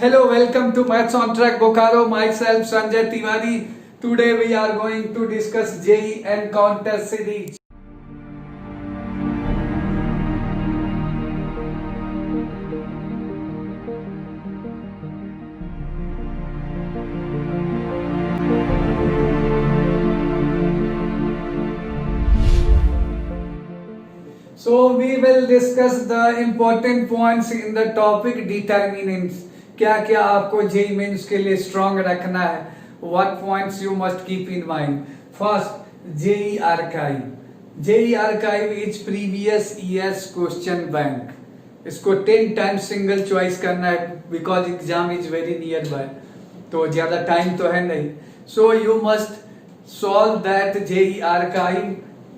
Hello, welcome to Maths on Track Bokaro. Myself Sanjay Tiwari. Today we are going to discuss JEE Encounter series. So we will discuss the important points in the topic determinants. क्या क्या आपको JEE mains के लिए strong रखना है, what points you must keep in mind. First, JEE archive. JEE archive is previous years question bank. इसको 10 times single choice करना है because exam is very nearby, तो ज्यादा टाइम तो है नहीं. So you must solve that JEE archive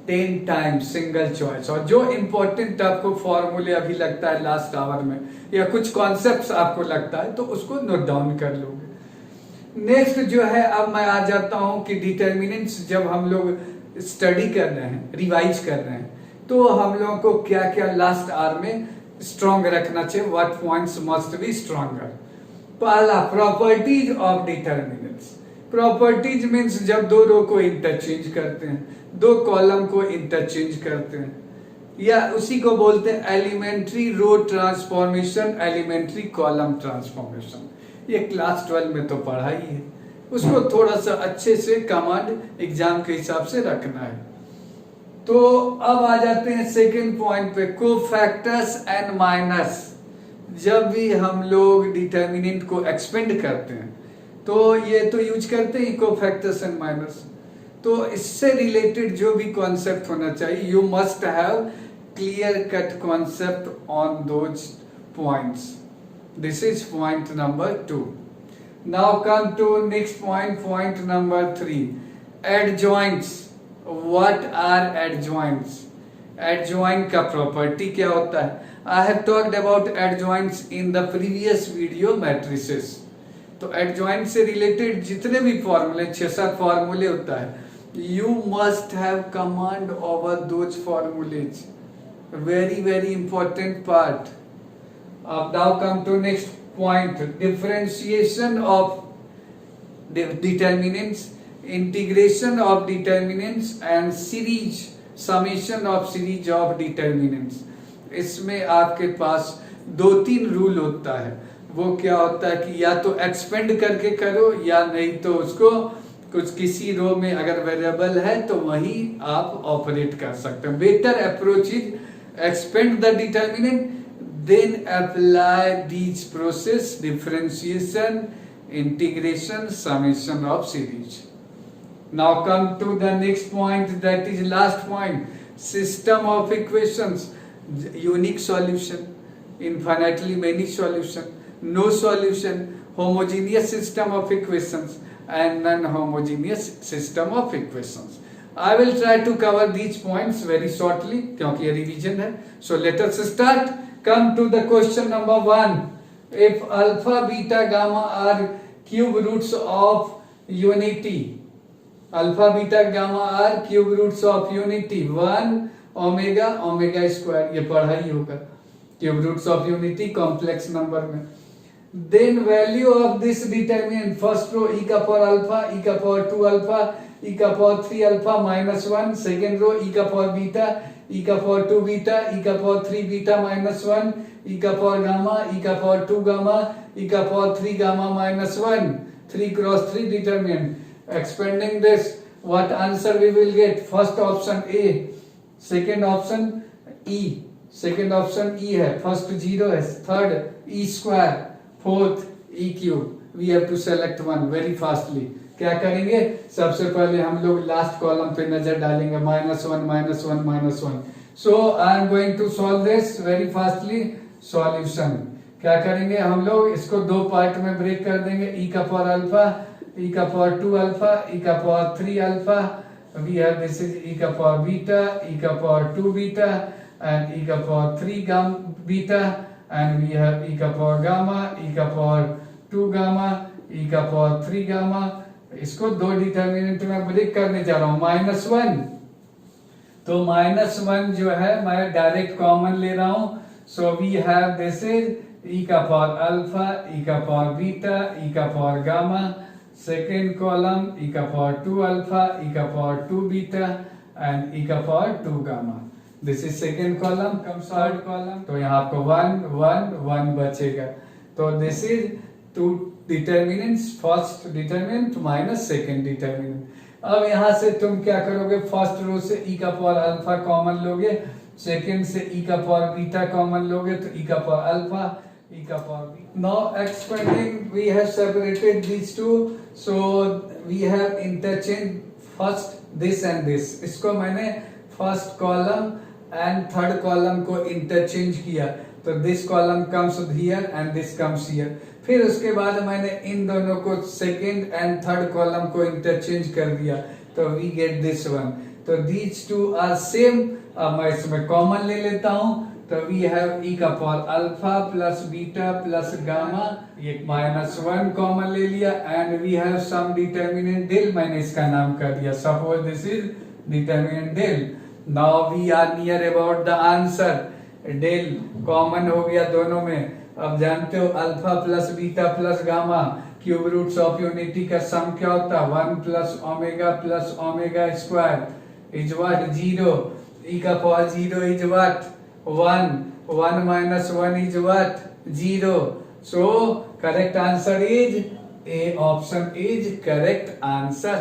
10 times single choice. और जो इंपॉर्टेंट आपको फॉर्मूले अभी लगता है लास्ट आवर में या कुछ कॉन्सेप्ट्स आपको लगता है तो उसको नोट डाउन कर लोगे. नेक्स्ट जो है, अब मैं आ जाता हूं कि डिटर्मिनेंट्स जब हम लोग स्टडी कर रहे हैं, रिवाइज कर रहे हैं, तो हम लोगों को क्या क्या लास्ट आवर में स्ट्रॉन्ग रखना चाहिए, what points must be stronger. पहला, properties of determinants. Properties means जब दो रो को इंटरचेंज करते हैं, दो कॉलम को इंटरचेंज करते हैं, या उसी को बोलते हैं elementary row transformation, elementary column transformation. ये क्लास 12 में तो पढ़ा ही है, उसको थोड़ा सा अच्छे से कमांड एग्जाम के हिसाब से रखना है. तो अब आ जाते हैं सेकेंड पॉइंट पे, कोफैक्टर्स एंड माइनस. जब भी हम लोग डिटर्मिनेंट को एक्सपेंड करते हैं तो ये तो यूज करते हैं कोफैक्टर्स एंड माइनस. तो इससे रिलेटेड जो भी कॉन्सेप्ट होना चाहिए, you must have clear cut concept on those points. This is point number 2. Now come to next point, point number 3, adjoints. What are adjoints? Adjoint का property क्या होता है? I have talked about adjoints in the previous video matrices. तो adjoint से related जितने भी फॉर्मूले, 6-7 फॉर्मूले होता है, you must have command over those formulas. Very important part. Now come to next point, differentiation of determinants, integration of determinants and series, summation of series of determinants. इसमें आपके पास 2-3 रूल होता है. वो क्या होता है कि या तो एक्सपेंड करके करो या नहीं तो उसको कुछ किसी रो में अगर वेरिएबल है तो वही आप ऑपरेट कर सकते हैं. Better approach is expand the determinant, then apply these process, differentiation, integration, summation of series. Now come to the next point, that is last point, system of equations. Unique solution, infinitely many solution, no solution, homogeneous system of equations and non-homogeneous system of equations. I will try to cover these points very shortly क्योंकि ये revision है. So let us start. Come to the question number 1. If alpha, beta, gamma are cube roots of unity. Alpha, beta, gamma are cube roots of unity. 1 omega, omega square. ये पढ़ा ही होगा. Cube roots of unity complex number में. Then value of this determinant, first row e ka power alpha, e ka power 2 alpha, e ka power 3 alpha minus 1. Second row e ka power beta, e ka power 2 beta, e ka power 3 beta minus 1, e ka power gamma, e ka power 2 gamma, e ka power 3 gamma minus 1. 3 cross 3 determinant. Expanding this, what answer we will get? First option A, second option E, second option E है, first 0 है, third E square, fourth E cube. We have to select one very fastly. क्या करेंगे? सबसे पहले हम लोग last column पे नजर डालेंगे, -1 -1 -1. So I am going to solve this very fastly. Solution क्या करेंगे हम लोग? इसको 2 पार्ट में ब्रेक कर देंगे. ई का पावर अल्फा, ई का पावर 2 अल्फा, ई का power 3 alpha. We have this is e का पावर बीटा, ई का पावर 2 बीटा एंड ई का power 3 beta. And we have e ka power gamma, e ka power 2 gamma, e का power 3 gamma. इसको 2 determinant में break करने जा रहा हूं. -1, तो -1 जो है मैं डायरेक्ट कॉमन ले रहा हूं. So we have this is e का पावर अल्फा, e का पावर बीटा, e का power gamma. Second column e का पावर 2 अल्फा, e का पावर 2 बीटा and e का power 2 gamma. This is second column. comes third column. तो यहाँ आपको 1 1 1 बचेगा. तो this is two determinants, first determinant minus second determinant. अब यहाँ से तुम क्या करोगे, फर्स्ट रो से e का पावर अल्फा कॉमन लोगे, सेकेंड से e का पावर बीटा कॉमन लोगे, तो e का पावर अल्फा, e का power beta. Now expanding, we have separated these two, so we have interchanged first this and this. इसको मैंने first column and third column को interchange किया, तो this column comes here and this comes here. फिर उसके बाद मैंने इन दोनों को सेकेंड एंड थर्ड कॉलम को इंटरचेंज कर दिया, तो वी गेट दिस वन. तो दीज टू आर सेम. अब मैं इसमें कॉमन ले लेता हूं, तो वी हैव e का power alpha plus beta plus gamma, ये -1 कॉमन ले लिया, and we have some determinant del, मैंने इसका नाम कर दिया, suppose this is determinant del. Now we are near about the answer. Del common हो गया दोनों में. अब जानते हो alpha plus beta plus gamma, cube roots of unity का सम क्या होता है, 1 plus omega square is what 0. e का power 0 is what 1. 1 minus 1 is what 0. So correct answer is A. Option is correct answer.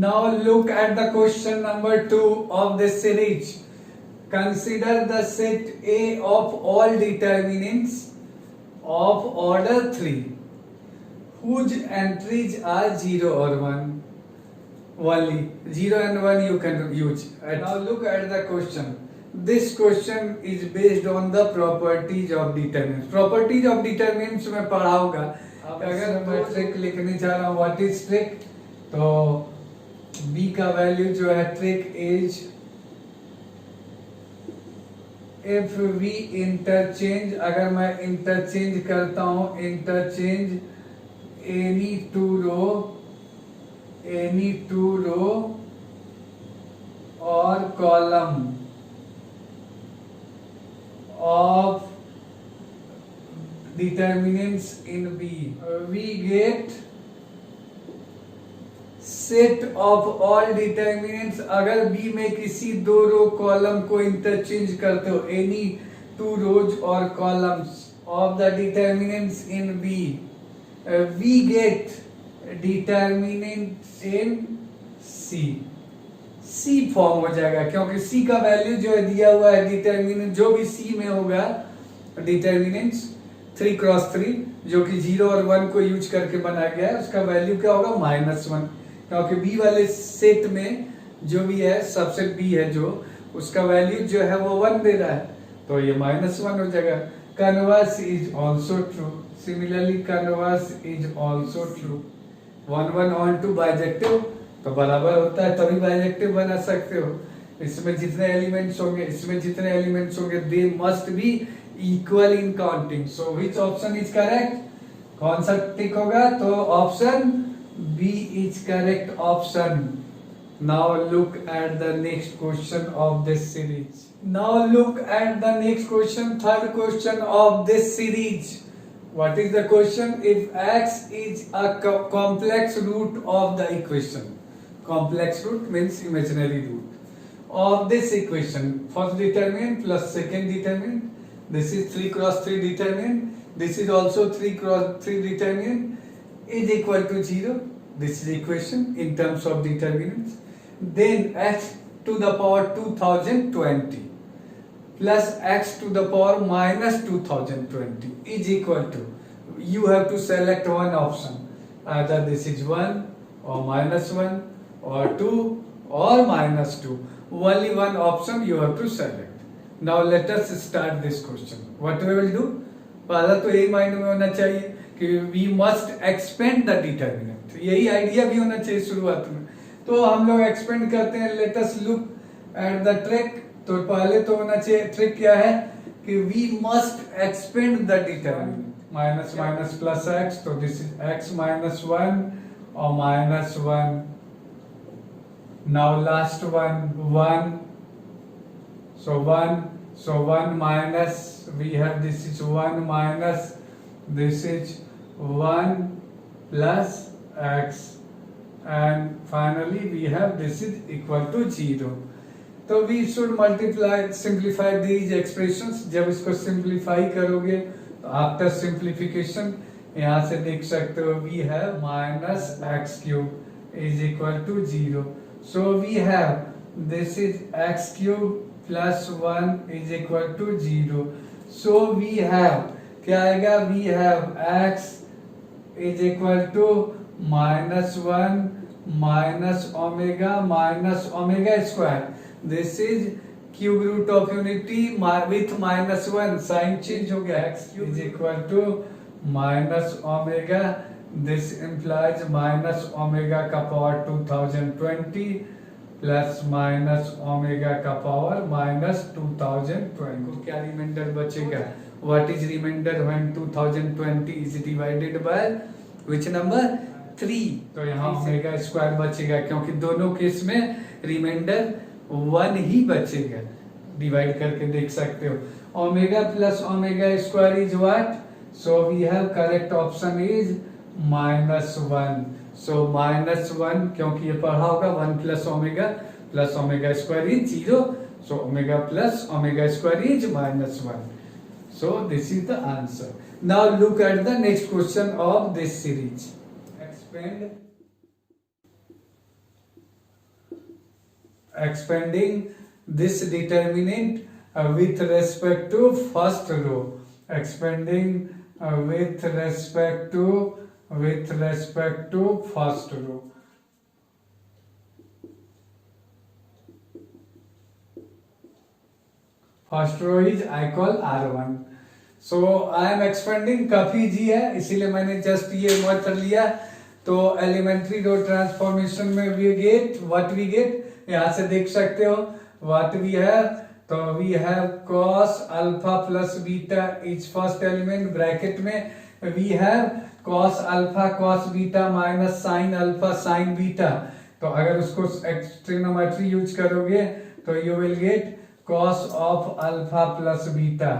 Now look at the question number 2 of this series. Consider the set A of all determinants of order 3 whose entries are 0 or 1. Only 0 and 1 you can use. And now look at the question. This question is based on the properties of determinants. Properties of determinants में पढ़ा होगा. अगर मैं trick लिखने जा रहा हूँ, what is trick, तो b का वैल्यू जो है trick is if we interchange, अगर मैं इंटरचेंज करता हूँ, इंटरचेंज एनी टू रो और column of determinants in B, we get set of all determinants. अगर B में किसी दो रो कॉलम को इंटरचेंज करते हो, any two rows or columns of the determinants in B, we get determinants in C form हो जाएगा, क्योंकि C का वैल्यू जो है दिया हुआ है, डिटर्मिनेंट जो भी C में होगा डिटर्मिनेंट्स 3x3 जो कि 0 और 1 को यूज करके बनाया गया है, उसका वैल्यू क्या होगा -1, क्योंकि B वाले सेट में जो भी है सबसेट B है जो, उसका वैल्यू जो है वो 1 दे रहा है, तो ये -1 हो जाएगा. Converse is also true. Similarly converse is also true. 1 1 onto bijective तो बराबर होता है, तभी बाइजेक्टिव बना सकते हो. इसमें जितने एलिमेंट्स होंगे, इसमें जितने एलिमेंट्स होंगे, they must be equal in counting. So which option is correct, कौन सा टिक होगा, तो option B is correct option. Now look at the next question of this series. Now look at the next question, third question of this series. What is the question? If x is a complex root of the equation, complex root means imaginary root of this equation, first determinant plus second determinant, this is 3x3 determinant, this is also 3x3 determinant, is equal to 0. This is equation in terms of determinants. Then x to the power 2020 plus x to the power minus 2020 is equal to, you have to select one option, either this is 1 or -1 or 2 or -2. Only one option you have to select. Now let us start this question. What we will do, पहला तो यही mind में होना चाहिए कि we must expand the determinant. यही idea भी होना चाहिए शुरुआत में. तो हम लोग एक्सपेंड करते हैं. Let us look at the trick. तो पहले तो होना चाहिए, ट्रिक क्या है कि we must expand the determinant. Minus minus plus X, तो दिस इज एक्स -1 और -1. Now last one 1, so 1, So 1 minus, we have this is 1 minus, this is 1 plus x, and finally we have this is equal to 0. तो we should multiply, simplify these expressions. जब इसको simplify करोगे तो after simplification यहाँ से देख सकते हो we have minus x cube is equal to 0. So we have this is x cube plus 1 is equal to 0. So we have क्या आएगा, we have x is equal to minus 1 minus omega square. This is cube root of unity with minus 1, sign change हो गया, x cube is equal to minus omega. This implies minus omega का power 2020 plus minus omega का power minus 2020. को क्या reminder बचेगा? What is remainder when 2020 is divided by which number? 3. तो यहाँ omega square बचेगा क्योंकि दोनों केस में रिमाइंडर 1 ही बचेगा. डिवाइड करके देख सकते हो. Omega plus omega square is what? So we have correct option is -1. So -1 क्योंकि ये पढ़ा होगा 1 plus omega square is 0. So omega plus omega square is -1. So this is the answer. Now look at the next question of this series. Expanding this determinant with respect to first row. Expanding with respect to first row. First row is I call R1. So I am expanding, काफी जी है इसीलिए मैंने just ये method लिया. तो elementary row transformation में we get what we get, यहाँ से देख सकते हो व्हाट वी हैव. तो we have cos alpha plus beta is first element, bracket में we have cos alpha cos beta minus sin alpha sin beta. तो अगर उसको ट्रिग्नोमेट्री यूज करोगे तो you will get cos of alpha plus beta.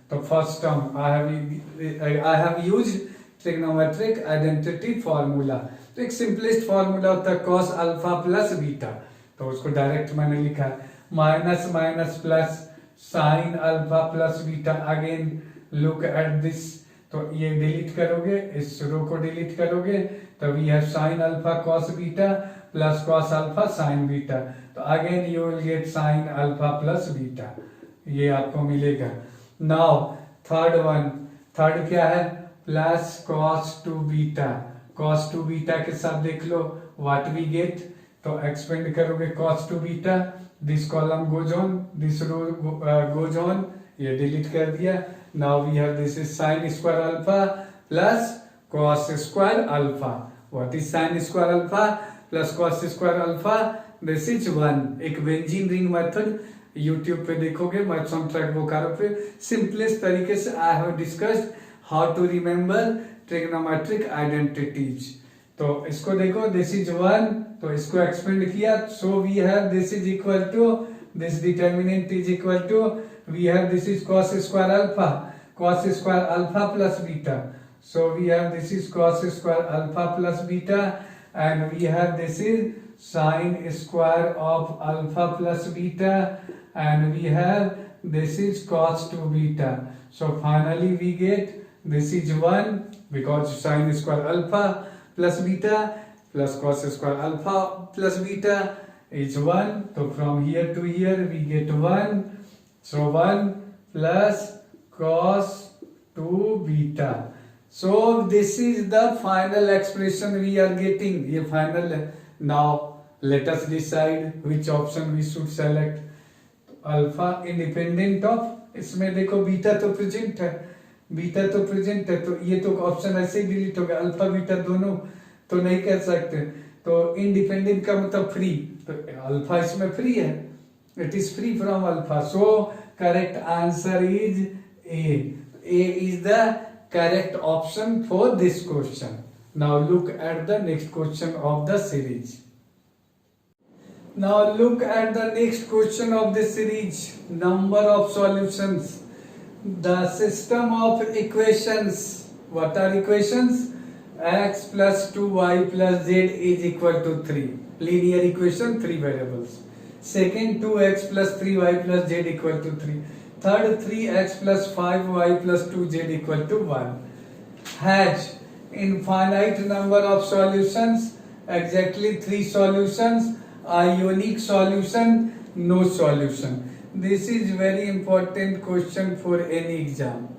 तो first term I have used trigonometric identity formula. तो एक simplest formula होता है cos अल्फा प्लस बीटा, तो उसको डायरेक्ट मैंने लिखा है minus minus plus sin alpha plus beta. Again look at this. तो ये डिलीट करोगे, इस रो को डिलीट करोगे तो we have sin alpha cos beta plus cos alpha sin beta. तो again you will get sin alpha plus beta, ये आपको मिलेगा. नाउ थर्ड क्या है? Plus cos 2 beta. cos 2 beta के साथ देख लो व्हाट वी गेट. तो एक्सपेंड करोगे cos 2 beta, this column goes on, this row goes on, ये डिलीट कर दिया. Now we have this is sin square alpha plus cos square alpha. What is sin square alpha plus cos square alpha? This is 1. एक benzene ring method YouTube पे देखोगे, maths on track Bokaro पे simplest तरीके से I have discussed how to remember trigonometric identities. तो इसको देखो, this is 1, तो इसको एक्सपेंड किया. So we have this is equal to this determinant is equal to we have this is cos square alpha plus beta. So we have this is cos square alpha plus beta and we have this is sin square of alpha plus beta and we have this is cos 2 beta. So finally we get this is 1 because sin square alpha plus beta plus cos square alpha plus beta is 1. So from here to here we get 1. So 1 plus cos 2 beta. So this is the final expression we are getting. ये final है. Now let us decide which option we should select. Alpha independent of, इसमें देखो beta तो present है, तो ये तो option ऐसे ही डिलीट हो गया. अल्फा बीटा दोनों तो नहीं कर सकते. तो इंडिपेंडेंट का मतलब फ्री, तो अल्फा इसमें फ्री है, it is free from alpha. So correct answer is a is the correct option for this question. Now look at the next question of the series. Now look at the next question of this series. Number of solutions. The system of equations. What are equations? X plus 2y plus z is equal to 3. Linear equation, 3 variables. Second, 2x plus 3y plus z equal to 3. Third, 3x plus 5y plus 2z equal to 1. Has infinite number of solutions, exactly 3 solutions, a unique solution, no solution. This is very important question for any exam.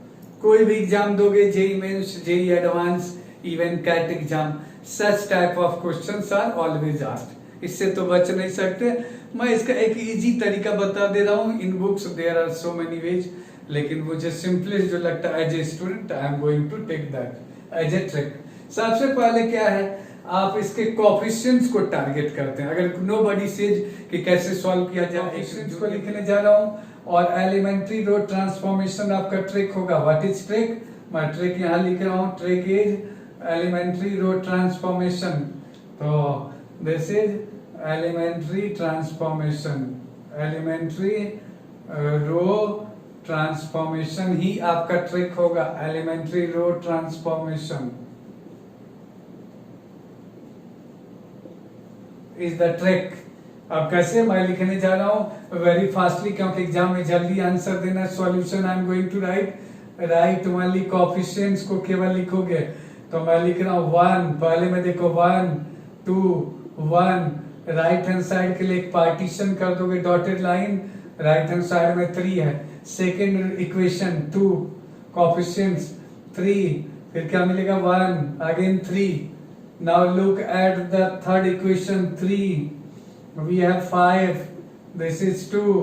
कोई भी exam दोगे, JEE mains, JEE advance, even CAT exam, such type of questions are always asked. इससे तो बच नहीं सकते. मैं इसका एक इजी तरीका बता दे रहा हूँ. In books there are so many ways, लेकिन मुझे सिंपलेस्ट जो लगता है as a student I am going to take that as a trick. सबसे पहले क्या है, आप इसके कोफिशिएंट्स को टारगेट करते हैं. अगर नोबडी सेज कि कैसे सॉल्व किया जाए, कोफिशिएंट्स को लिखने जा रहा हूँ. और एलिमेंट्री रो ट्रांसफॉर्मेशन आपका ट्रिक होगा. What is trick? मैं ट्रिक यहाँ लिख रहा हूँ. Trick is elementary row transformation. तो this is elementary transformation. Elementary row transformation ही आपका ट्रिक होगा. Elementary row transformation is the trick. अब कैसे मैं लिखने जा रहा हूं वेरी फास्टली, क्योंकि एग्जाम में जल्दी आंसर देना. Solution I am going to write only coefficients को केवल लिखोगे. तो मैं लिख रहा हूं 1. पहले में देखो 1 2 1. राइट हैंड साइड के लिए एक पार्टीशन कर दोगे, dotted line. Right hand side में 3 है. सेकेंड इक्वेशन 2, कोफिशिएंट्स 3, फिर क्या मिलेगा 1, again 3. Now look at the third equation 3. We have 5. This is 2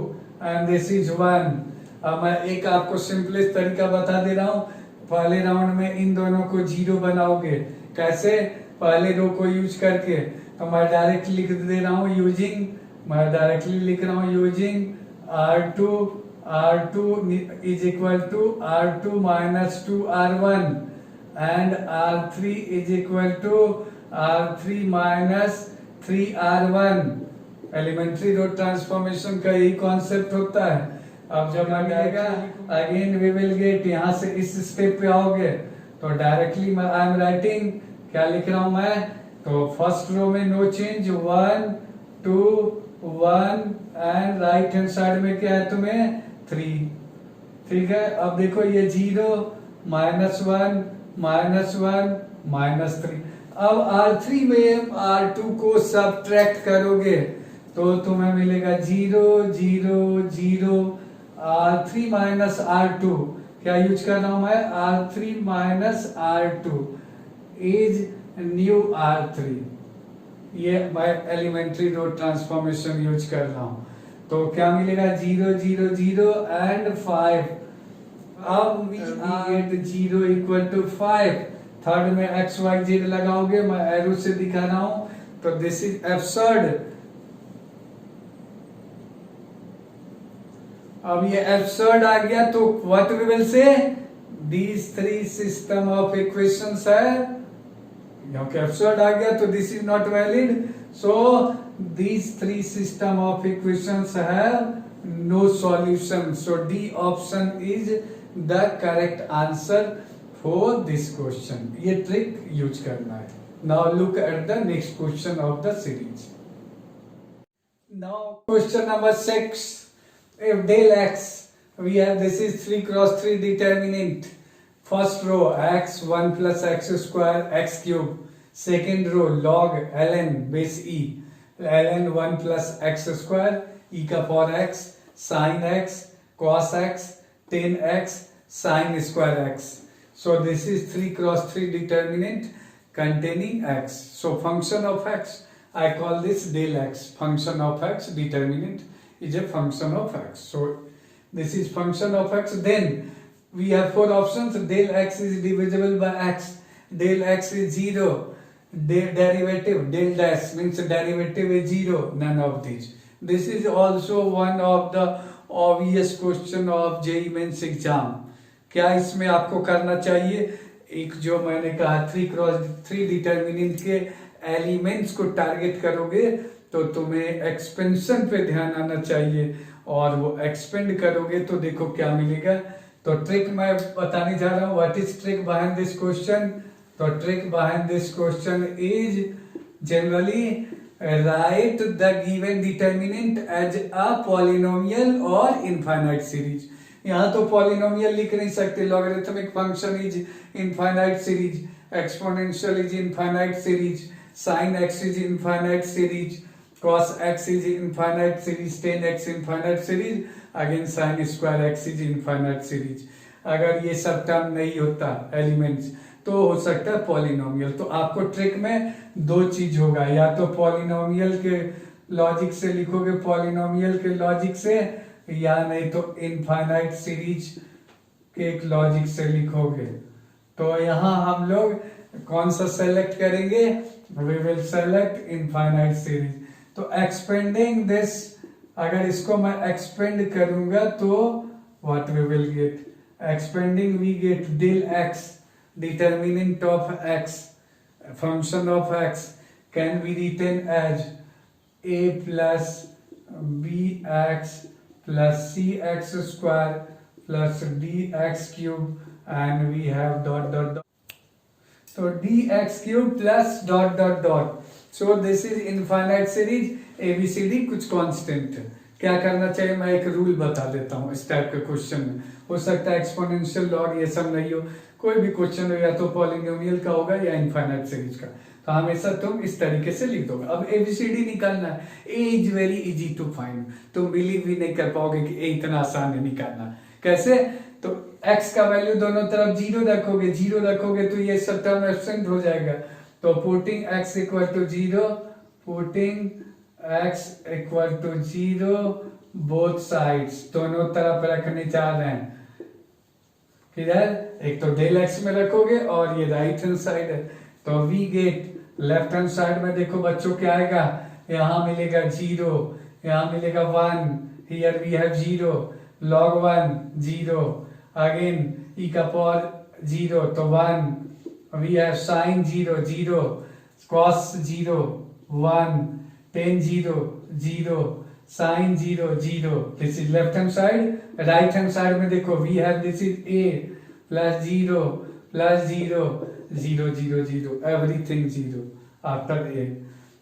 and this is 1. अब मैं एक आपको सिंपलेस्ट तरीका बता दे रहा हूँ. पहले राउंड में इन दोनों को 0 बनाओगे. कैसे? पहले रो को यूज करके. तो मैं डायरेक्टली लिख दे रहा हूँ यूजिंग. मैं डायरेक्टली लिख रहा हूँ using R2 is equal to R2 minus 2R1. and R3 is equal to R3 minus 3R1. Elementary row transformation का यही कॉन्सेप्ट होता है. अब जब आएगा अगेन वी विल गेट, यहाँ से इस स्टेप पे आओगे तो डायरेक्टली मैं आई एम राइटिंग, क्या लिख रहा हूं मैं. तो फर्स्ट रो में no change, 1 2 1 and right hand side में क्या है तुम्हें 3. ठीक है. अब देखो ये 0 -1 -1 -3. अब R3 में R2 को सबट्रैक्ट करोगे तो तुम्हें मिलेगा 0 0 0. R3 माइनस R2 क्या यूज कर रहा हूं मैं, R3 minus R2 is new R3. ये मैं एलिमेंट्री रो ट्रांसफॉर्मेशन यूज कर रहा हूं. तो क्या मिलेगा 0 0 0 एंड 5. अब we get 0 equal to 5. Third में एक्स वाई जेड लगाओगे, मैं एरो से दिखा रहा हूं. तो दिस इज एब्सर्ड. अब ये एब्सर्ड आ गया तो what we will say, these 3 system of equations है. क्योंकि एब्सर्ड आ गया तो this is not valid. So these 3 system of equations have no solution. So D option is the correct answer for this question. ये trick use करना है. Now look at the next question of the series. Now question number 6. If del x, we have this is 3 cross 3 determinant. First row x 1 plus x square x cube. Second row log ln base e ln 1 plus x square e का power x sin x cos x tan x sin square x. So this is 3 cross 3 determinant containing x. So function of x, I call this del x. Function of x, determinant is a function of x. So this is function of x. Then we have 4 options. Del x is divisible by x. Del x is 0. Derivative del dash means derivative is 0. None of these. This is also one of the obvious question of JEE Mains exam. क्या इसमें आपको करना चाहिए, एक जो मैंने कहा 3 cross 3 determinant के एलिमेंट्स को टारगेट करोगे तो तुम्हें एक्सपेंशन पे ध्यान आना चाहिए, और वो एक्सपेंड करोगे तो देखो क्या मिलेगा। तो ट्रिक मैं बताने जा रहा हूँ, what is trick behind this question. तो trick behind this question is generally write the given determinant as a polynomial और इनफाइनाइट सीरीज। यहाँ तो पॉलिनोमियल लिख नहीं सकते, logarithmic function is infinite series, exponential is infinite series, sine x is infinite series, cos x is infinite series, tan x infinite series, again sin square x is infinite series। अगर ये सब term नहीं होता elements तो हो सकता है polynomial. तो आपको ट्रिक में दो चीज होगा, या तो पॉलिनोमियल के लॉजिक से लिखोगे पॉलिनोमियल के लॉजिक से, या नहीं तो इनफाइनाइट सीरीज के एक लॉजिक से लिखोगे। तो यहाँ हम लोग कौन सा सेलेक्ट करेंगे, we will select infinite series. तो एक्सपेंडिंग दिस, अगर इसको मैं एक्सपेंड करूंगा तो what we will get, expanding we get del x, determinant of x, function of x can be written as a plus b x plus c x square plus d x cube and we have dot dot dot, तो d x cube plus dot dot dot. So this is infinite series, A B C D कुछ constant है। क्या करना चाहिए, मैं एक rule बता देता हूँ इस टाइप के क्वेश्चन में। हो सकता है एक्सपोनेंशियल लॉग ये सब नहीं हो, कोई भी क्वेश्चन हो या तो पॉलिनोमियल का होगा या इनफाइनाइट सीरीज का, तो हमेशा तुम इस तरीके से लिख दोगे। अब एबीसीडी निकालना है, A is very easy to find, तुम बिलीव भी नहीं कर पाओगे कि ए इतना आसान है निकालना। कैसे, तो x का वैल्यू दोनों तरफ जीरो रखोगे तो ये सब टर्म एब्सेंट हो जाएगा। तो putting x equal to zero both sides, दोनों तरफ रखने जा रहे हैं। किधर, एक तो डेल x में रखोगे और ये राइट हैंड साइड है, तो we get left hand side में देखो बच्चों क्या आएगा, यहाँ मिलेगा जीरो, यहाँ मिलेगा one, here we have zero, log 1 zero, again e का पावर जीरो तो one, we have sine zero zero, cos zero one, tan zero zero, sine zero zero. This is left hand side. Right hand side में देखो we have this is a plus zero zero zero zero, everything zero after a।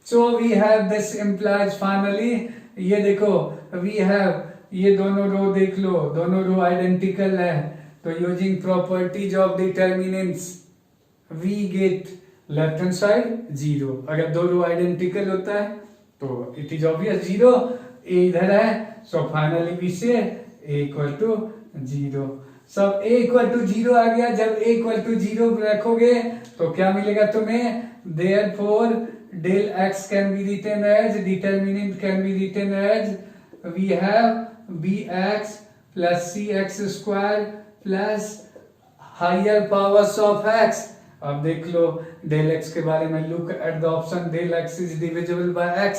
So we have this implies finally, ये देखो we have, ये दोनों रो देख लो, दोनों रो identical है, तो using properties of determinants we get left hand side zero. अगर दो रो आइडेंटिकल होता है तो it is obvious zero, a इधर है, सो फाइनली वी से ए इक्वल टू जीरो। सब ए इक्वल टू जीरो आ गया। जब ए इक्वल टू जीरो रखोगे तो क्या मिलेगा तुम्हें, therefore del x can be written as, determinant can be written as, we have bx plus cx square plus higher powers of x। अब देख लो डेल x के बारे में, look at the option, del x is divisible by x,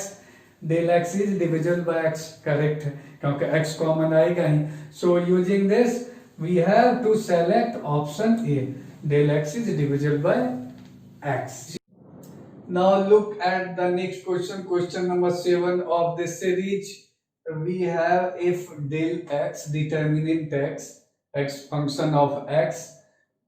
del x is divisible by x, correct है क्योंकि x common आएगा ही। So using this we have to select option A, del x is divisible by x। Now look at the next question, question number 7 of this series। We have if del x, determinant x function of x,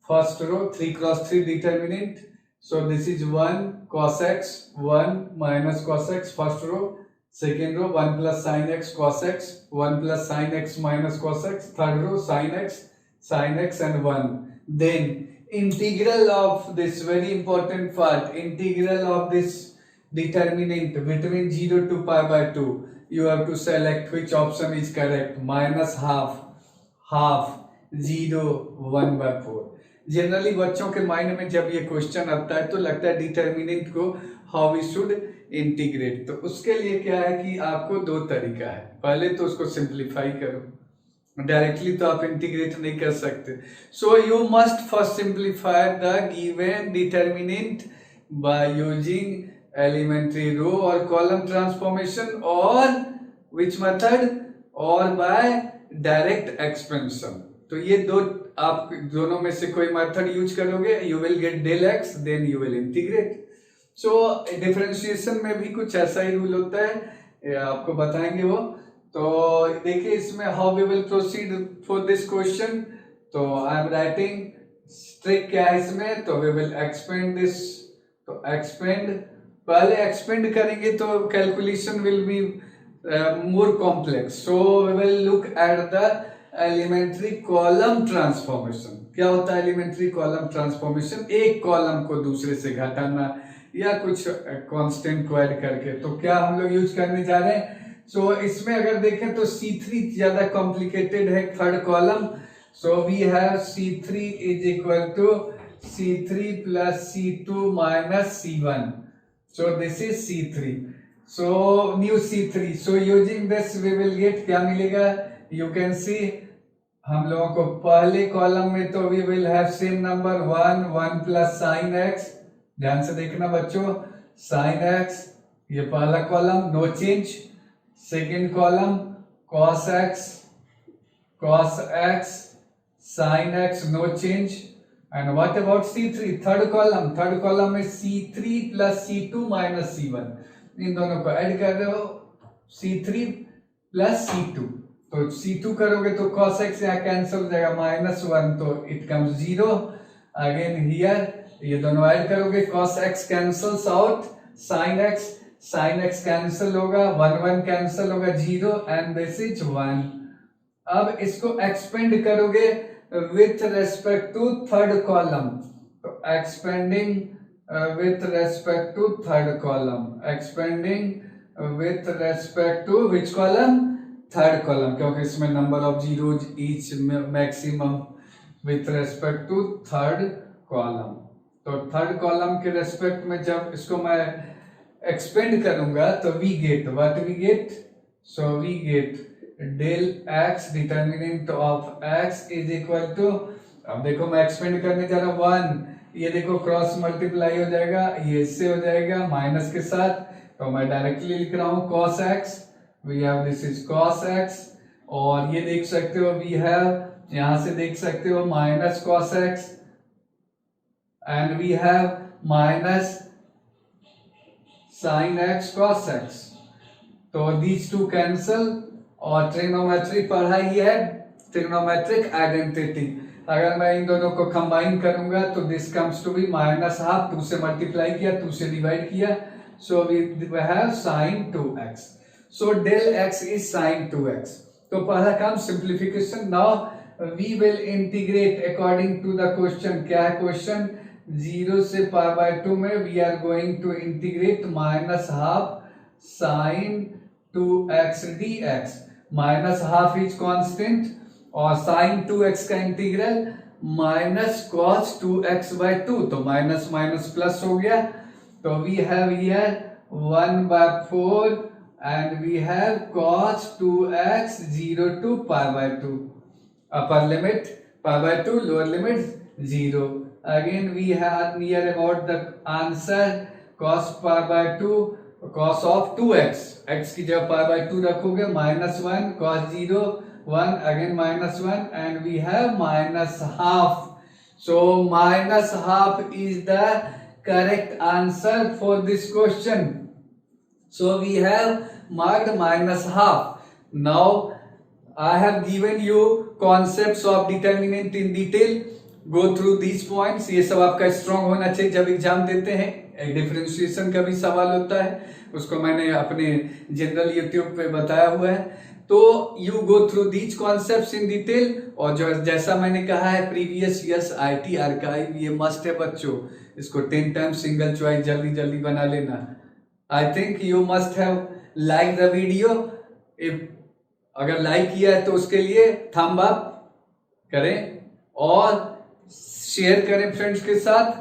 first row 3 cross 3 determinant, so this is 1 cos x, 1 minus cos x first row, second row 1 plus sin x cos x, 1 plus sin x minus cos x, third row sin x and 1, then integral of this, very important part, integral of this determinant between 0 to pi by 2, you have to select which option is correct, minus half, 0, 1 by 4। Generally बच्चों के mind में जब ये question आता है तो लगता है डिटर्मिनेंट को हाउ वी शुड इंटीग्रेट। तो उसके लिए क्या है कि आपको दो तरीका है, पहले तो उसको सिंप्लीफाई करो, डायरेक्टली तो आप इंटीग्रेट नहीं कर सकते। सो you must first simplify the given determinant by using elementary row or column transformation or which method, or by direct expansion। तो ये दो, आप दोनों में से कोई मेथड यूज करोगे, you will get del x, then you will integrate। So differentiation में भी कुछ ऐसा ही रूल होता है, ये आपको बताएंगे वो। तो देखिए इसमें how we will proceed for this question. तो आई एम राइटिंग ट्रिक क्या है इसमें, तो वी विल एक्सपेंड दिस। तो एक्सपेंड, पहले एक्सपेंड करेंगे तो calculation will be more complex. So we will look at the elementary column transformation. क्या होता है एलिमेंट्री कॉलम ट्रांसफॉर्मेशन? एक कॉलम को दूसरे से घटाना या कुछ कांस्टेंट को ऐड करके। तो क्या हम लोग यूज करने जा रहे हैं? सो इसमें अगर देखें तो C3 ज्यादा कॉम्प्लिकेटेड है, third column. So we have C3 is equal to C3 plus C2 minus C1। So this is C3। So new C3। So using this we will get, क्या मिलेगा? यू कैन सी हम लोगों को पहले column में तो we will have same number 1 plus sine x. ध्यान से देखना बच्चों, साइन एक्स ये पहला column, no change. Second column cos x sine x, no change. And what about C3? Third column में C3 plus C2 minus C1। इन दोनों को add कर रहे हो, C3 प्लस C2। तो C2 करोगे तो cos x यहाँ कैंसिल हो जाएगा, -1, तो इट कम्स 0। अगेन हियर ये दोनों ऐड करोगे, cos x cancels out, sin x cancel होगा, 1 कैंसिल होगा, 0 एंड दिस इज 1। अब इसको एक्सपेंड करोगे with respect to third column. तो expanding with respect to third column, expanding with respect to which column? Third column, क्योंकि इसमें number of zeros is maximum with respect to third column. तो third column के respect में जब इसको मैं expand करूंगा तो we get what we get? So we get del x determinant of x is equal to, अब देखो मैं एक्सपेंड करने जा रहा हूं 1, ये देखो क्रॉस मल्टीप्लाई हो जाएगा, ये इससे हो जाएगा माइनस के साथ। तो मैं डायरेक्टली लिख रहा हूं cos x, we have this is cos x। और ये देख सकते हो वी हैव, यहां से देख सकते हो minus cos x and we have minus sin x cos x। तो these two कैंसल। और ट्रिग्नोमेट्री पढ़ा ही है, ट्रिग्नोमेट्रिक आइडेंटिटी। अगर मैं इन दोनों को कंबाइन करूंगा तो दिस कम्स टू बी -12, 2 से मल्टीप्लाई किया, 2 से डिवाइड किया, so we have sin 2x। So del x is sin 2x। तो पहला काम simplification. Now we will integrate according to the question. क्या है क्वेश्चन? 0 से π/2 में we are going to integrate -12 sin 2x dx। -12 is constant और sin 2x का integral -cos 2x/2, तो माइनस माइनस प्लस हो गया। तो we have here 1/4 and we have cos 2x 0 to π/2, upper limit π/2, lower limit 0। Again we have near about the answer cos π/2, cos of 2x, x की जगह π/2 रखोगे, -1 cos 0 1, again -1 and we have -12। So -12 is the correct answer for this question। So we have marked -12। Now I have given you concepts of determinant in detail. Go through these points। ये सब आपका strong होना चाहिए जब exam देते हैं। Differentiation का भी सवाल होता है, उसको मैंने अपने जनरल यूट्यूब पे बताया हुआ है। तो you go through these concepts in detail. और जो जैसा मैंने कहा है प्रीवियस ईयर्स IT आर्काइव ये मस्ट है बच्चों, इसको 10 टाइम्स सिंगल चॉइस जल्दी जल्दी बना लेना। I think you must have like the video. अगर लाइक किया है तो उसके लिए थंब अप करें और शेयर करें फ्रेंड्स के साथ,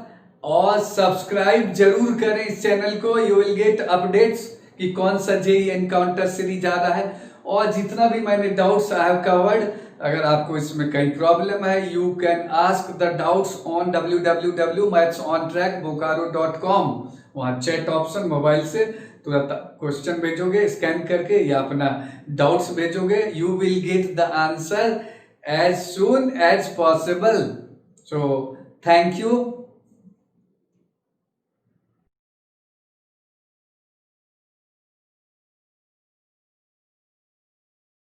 और सब्सक्राइब जरूर करें इस चैनल को। यू विल गेट अपडेट्स कि कौन सा JEE एनकाउंटर सीरीज आ रहा है, और जितना भी मैंने डाउट्स आई हैव कवर्ड। अगर आपको इसमें कहीं प्रॉब्लम है, you can ask the doubts on www.mathsontrackbokaro.com। वहां चैट ऑप्शन, मोबाइल से तुरंत क्वेश्चन भेजोगे स्कैन करके या अपना डाउट्स भेजोगे, you will get the answer as soon as possible. So thank you.